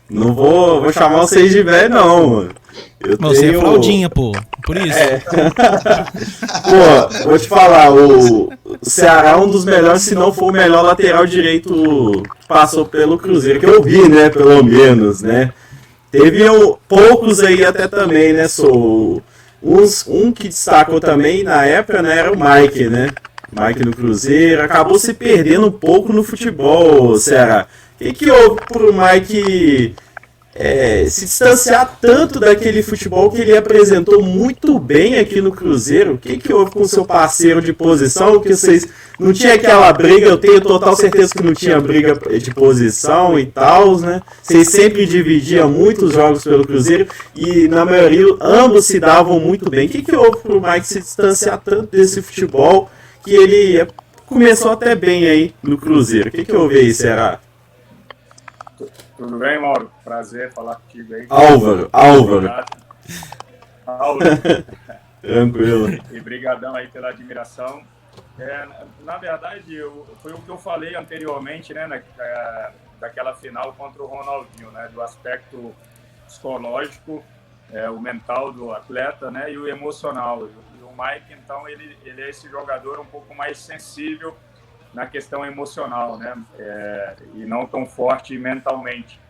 Não vou chamar vocês de velho, não, mano. Você é fraldinha, pô. Por isso. Pô, vou te falar, o Ceará é um dos melhores, se não for o melhor lateral direito que passou pelo Cruzeiro, que eu vi, né, pelo menos, né. Teve poucos aí até também, né, um que destacou também na época, né, era o Mike, né. Mike no Cruzeiro, acabou se perdendo um pouco no futebol, Ceará. O que houve pro Mike se distanciar tanto daquele futebol que ele apresentou muito bem aqui no Cruzeiro? O que houve com o seu parceiro de posição? Que vocês não tinha aquela briga, eu tenho total certeza que não tinha briga de posição e tal, né? Vocês sempre dividiam muitos jogos pelo Cruzeiro e na maioria ambos se davam muito bem. O que houve pro Mike se distanciar tanto desse futebol que ele começou até bem aí no Cruzeiro? O que houve aí, Ceará? Tudo bem, Mauro? Prazer falar contigo aí. Álvaro. Tranquilo. E brigadão aí pela admiração. Na verdade, foi o que eu falei anteriormente, né, daquela final contra o Ronaldinho, né, do aspecto psicológico, o mental do atleta, né, e o emocional. E o Mike, então, ele é esse jogador um pouco mais sensível na questão emocional, né? E não tão forte mentalmente.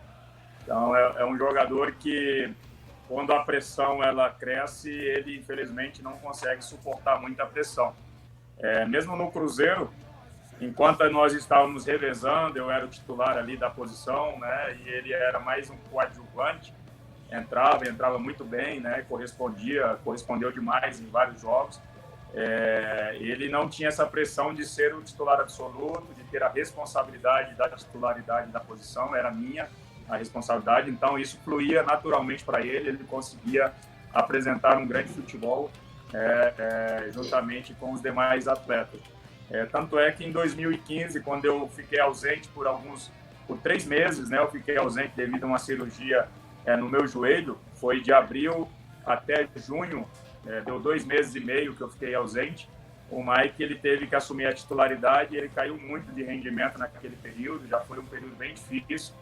Então, é um jogador que, quando a pressão ela cresce, ele, infelizmente, não consegue suportar muita pressão. Mesmo no Cruzeiro, enquanto nós estávamos revezando, eu era o titular ali da posição, né? E ele era mais um coadjuvante, entrava muito bem, né? Correspondeu demais em vários jogos. Ele não tinha essa pressão de ser o titular absoluto, de ter a responsabilidade da titularidade da posição, era minha a responsabilidade, então isso fluía naturalmente para ele conseguia apresentar um grande futebol juntamente com os demais atletas. Tanto é que em 2015, quando eu fiquei ausente por 3 meses, né, eu fiquei ausente devido a uma cirurgia no meu joelho, foi de abril até junho, deu 2 meses e meio que eu fiquei ausente. O Mike, ele teve que assumir a titularidade, ele caiu muito de rendimento naquele período, já foi um período bem difícil.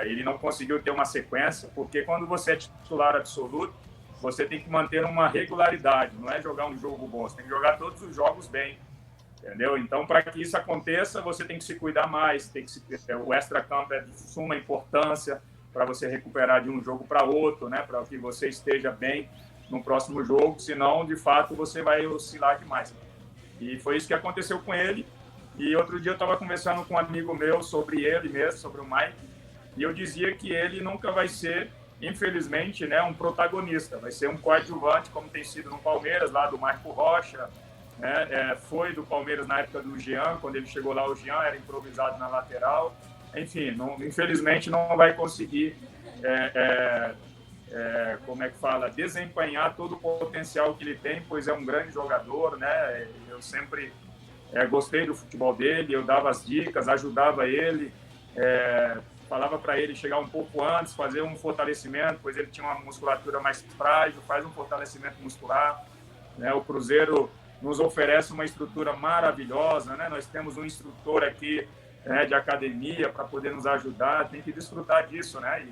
Ele não conseguiu ter uma sequência, porque quando você é titular absoluto, você tem que manter uma regularidade, não é jogar um jogo bom, você tem que jogar todos os jogos bem, entendeu? Então, para que isso aconteça, você tem que se cuidar mais, o extra-campo é de suma importância para você recuperar de um jogo para outro, né, para que você esteja bem no próximo jogo, senão, de fato, você vai oscilar demais. E foi isso que aconteceu com ele. E outro dia eu estava conversando com um amigo meu sobre ele mesmo, sobre o Mike, e eu dizia que ele nunca vai ser, infelizmente, né, um protagonista, vai ser um coadjuvante, como tem sido no Palmeiras, lá do Marco Rocha, né, foi do Palmeiras na época do Jean, quando ele chegou lá, o Jean era improvisado na lateral. Enfim, infelizmente não vai conseguir desempenhar todo o potencial que ele tem, pois é um grande jogador, né? Eu sempre gostei do futebol dele, eu dava as dicas, ajudava ele, falava para ele chegar um pouco antes, fazer um fortalecimento, pois ele tinha uma musculatura mais frágil, faz um fortalecimento muscular, né? O Cruzeiro nos oferece uma estrutura maravilhosa, né? Nós temos um instrutor aqui de academia para poder nos ajudar, tem que desfrutar disso, né?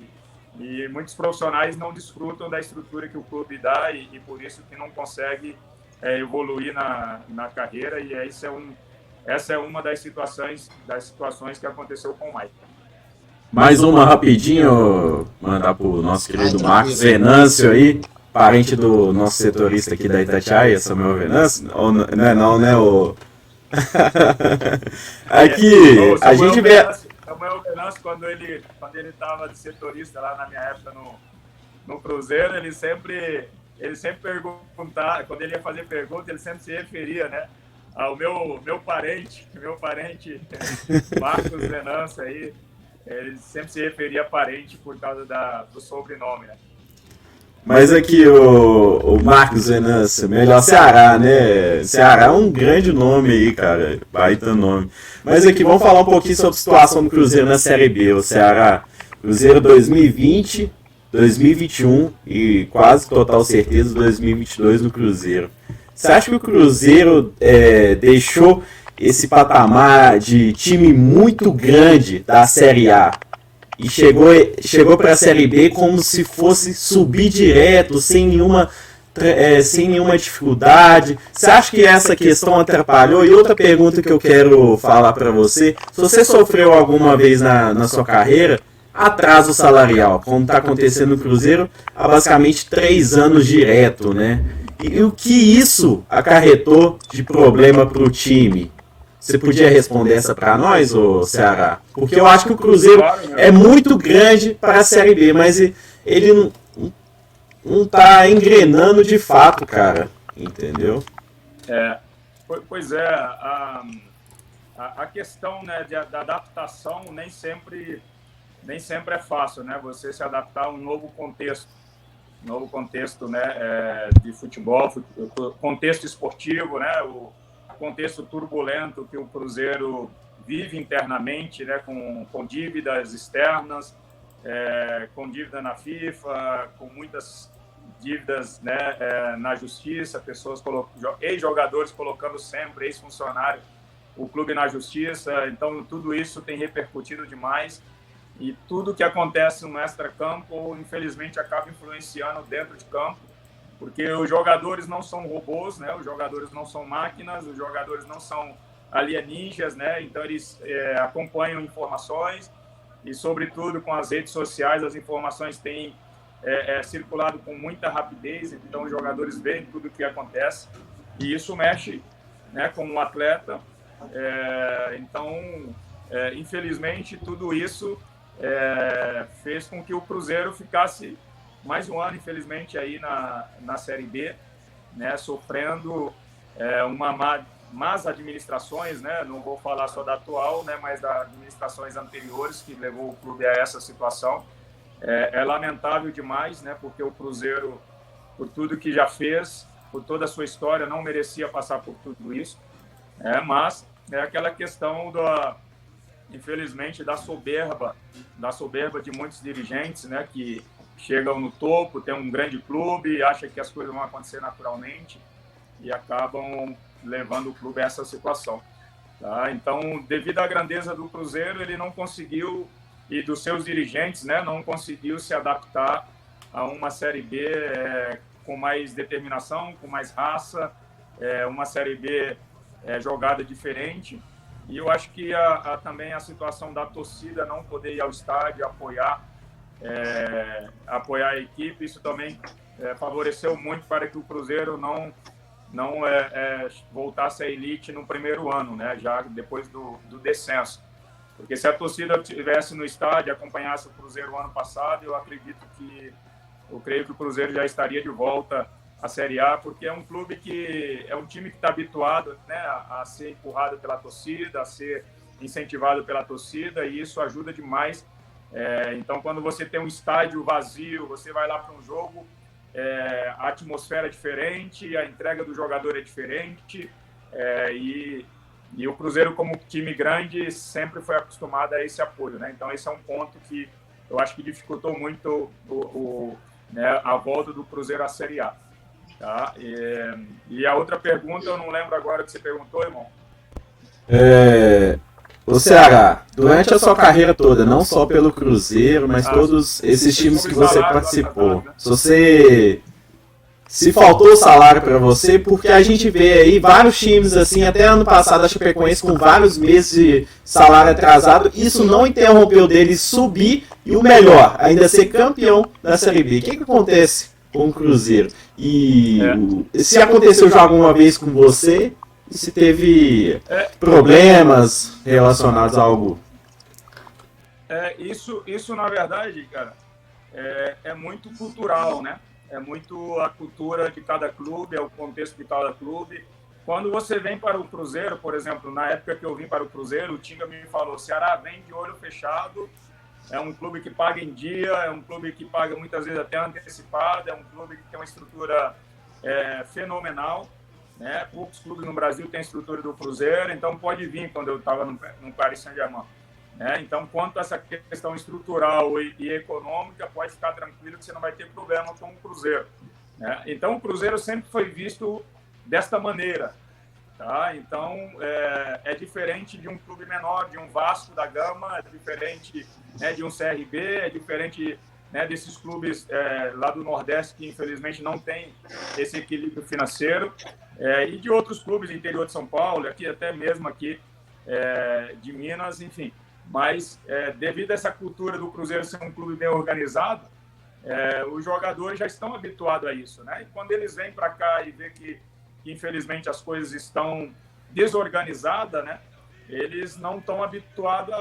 E muitos profissionais não desfrutam da estrutura que o clube dá e por isso que não consegue evoluir na carreira, e essa é uma das situações que aconteceu com o Mike. Mais uma rapidinho, mandar pro nosso querido Marcos Venâncio aí, parente do nosso setorista aqui da Itatiaia, Samuel Venâncio, ou não, né, o... Aqui, a gente vê... Samuel Venâncio, quando ele estava de setorista lá na minha época no Cruzeiro, ele sempre perguntava, quando ele ia fazer pergunta, ele sempre se referia, né, ao meu parente Marcos Venâncio aí, ele sempre se referia a parente por causa do sobrenome, né. Mas aqui o Marcos Venâncio, melhor Ceará, né? Ceará é um grande nome aí, cara. Baita nome. Mas aqui, vamos falar um pouquinho sobre a situação do Cruzeiro na Série B. O Ceará, Cruzeiro 2020, 2021 e quase total certeza 2022 no Cruzeiro. Você acha que o Cruzeiro deixou esse patamar de time muito grande da Série A e chegou para a Série B como se fosse subir direto, sem nenhuma dificuldade. Você acha que essa questão atrapalhou? E outra pergunta que eu quero falar para você, se você sofreu alguma vez na sua carreira atraso salarial, como está acontecendo no Cruzeiro há basicamente 3 anos direto, né? E o que isso acarretou de problema para o time? Você podia responder essa para nós, ô Ceará? Porque eu acho que o Cruzeiro é muito grande para a Série B, mas ele não tá engrenando de fato, cara. Entendeu? Pois é, a questão, né, da adaptação nem sempre é fácil, né? Você se adaptar a um novo contexto, né, de futebol, contexto esportivo, né? O contexto turbulento que o Cruzeiro vive internamente, né, com dívidas externas, com dívida na FIFA, com muitas dívidas, né, na justiça, ex-jogadores colocando sempre, ex-funcionário, o clube na justiça. Então, tudo isso tem repercutido demais e tudo que acontece no extra-campo, infelizmente, acaba influenciando dentro de campo, porque os jogadores não são robôs, né? Os jogadores não são máquinas, os jogadores não são alienígenas, né? Então, eles acompanham informações e, sobretudo, com as redes sociais, as informações têm circulado com muita rapidez, então os jogadores veem tudo o que acontece e isso mexe, né, com o atleta. Então, infelizmente, tudo isso fez com que o Cruzeiro ficasse mais um ano, infelizmente, aí na Série B, né, sofrendo más administrações, né? Não vou falar só da atual, né, mas das administrações anteriores que levou o clube a essa situação. É lamentável demais, né, porque o Cruzeiro, por tudo que já fez, por toda a sua história, não merecia passar por tudo isso. Mas é aquela questão, infelizmente, da soberba de muitos dirigentes, né, que chegam no topo, tem um grande clube, acham que as coisas vão acontecer naturalmente e acabam levando o clube a essa situação. Tá? Então, devido à grandeza do Cruzeiro, ele não conseguiu, e dos seus dirigentes, né, não conseguiu se adaptar a uma Série B com mais determinação, com mais raça, uma Série B jogada diferente. E eu acho que também a situação da torcida não poder ir ao estádio, apoiar a equipe, isso também favoreceu muito para que o Cruzeiro não voltasse à elite no primeiro ano, né, já depois do descenso. Porque se a torcida estivesse no estádio, acompanhasse o Cruzeiro ano passado, eu creio que o Cruzeiro já estaria de volta à Série A, porque é um clube é um time que está habituado, né, a ser empurrado pela torcida, a ser incentivado pela torcida, e isso ajuda demais. Então, quando você tem um estádio vazio, você vai lá para um jogo, a atmosfera é diferente, a entrega do jogador é diferente, e o Cruzeiro, como time grande, sempre foi acostumado a esse apoio, né? Então, esse é um ponto que eu acho que dificultou muito a volta do Cruzeiro à Série A. Tá? E a outra pergunta, eu não lembro agora o que você perguntou, irmão. O Ceará, durante a sua carreira toda, não só pelo Cruzeiro, mas todos esses times que você participou, se faltou salário para você, porque a gente vê aí vários times assim, até ano passado a Chapecoense com vários meses de salário atrasado, isso não interrompeu deles subir e o melhor, ainda ser campeão da Série B. O que acontece com o Cruzeiro? E se aconteceu já alguma vez com você, e se teve problemas relacionados a algo? Isso na verdade, cara, é muito cultural, né? É muito a cultura de cada clube, é o contexto de cada clube. Quando você vem para o Cruzeiro, por exemplo, na época que eu vim para o Cruzeiro, o Tinga me falou, Ceará, vem de olho fechado, é um clube que paga em dia, é um clube que paga muitas vezes até antecipado, é um clube que tem uma estrutura fenomenal, né? Poucos clubes no Brasil têm a estrutura do Cruzeiro, então pode vir quando eu estava no Paris Saint-Germain. Então, quanto a essa questão estrutural e econômica, pode ficar tranquilo que você não vai ter problema com o Cruzeiro. Então, o Cruzeiro sempre foi visto desta maneira. Tá? Então, é diferente de um clube menor, de um Vasco da Gama, é diferente, né, de um CRB, é diferente, né, desses clubes lá do Nordeste que, infelizmente, não tem esse equilíbrio financeiro, e de outros clubes do interior de São Paulo, aqui até mesmo aqui de Minas, enfim. Mas, devido a essa cultura do Cruzeiro ser um clube bem organizado, os jogadores já estão habituados a isso, né? E quando eles vêm para cá e vê que infelizmente as coisas estão desorganizadas, né? Eles não estão habituados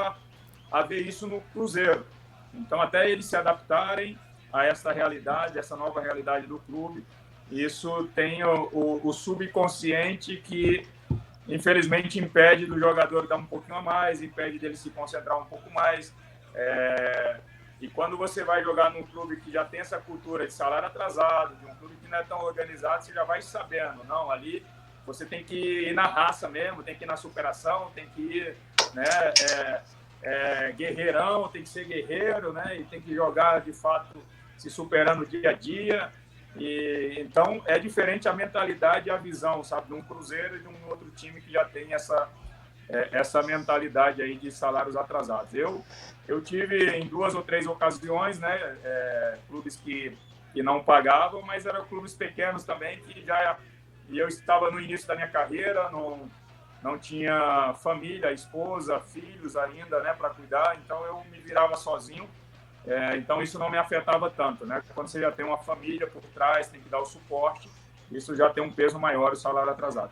a ver isso no Cruzeiro. Então, até eles se adaptarem a essa realidade, essa nova realidade do clube, isso tem o subconsciente que, infelizmente, impede do jogador dar um pouquinho a mais, impede dele se concentrar um pouco mais. E quando você vai jogar num clube que já tem essa cultura de salário atrasado, de um clube que não é tão organizado, você já vai sabendo, não, ali você tem que ir na raça mesmo, tem que ir na superação, tem que ir, né, guerreirão, tem que ser guerreiro, né, e tem que jogar, de fato, se superando dia a dia. E, então, é diferente a mentalidade e a visão, sabe, de um Cruzeiro e de um outro time que já tem essa mentalidade aí de salários atrasados. Eu tive em 2 ou 3 ocasiões, né, clubes que não pagavam, mas eram clubes pequenos também, e eu estava no início da minha carreira, não tinha família, esposa, filhos ainda, né, para cuidar, então eu me virava sozinho, então isso não me afetava tanto, né? Quando você já tem uma família por trás, tem que dar o suporte, isso já tem um peso maior, o salário atrasado.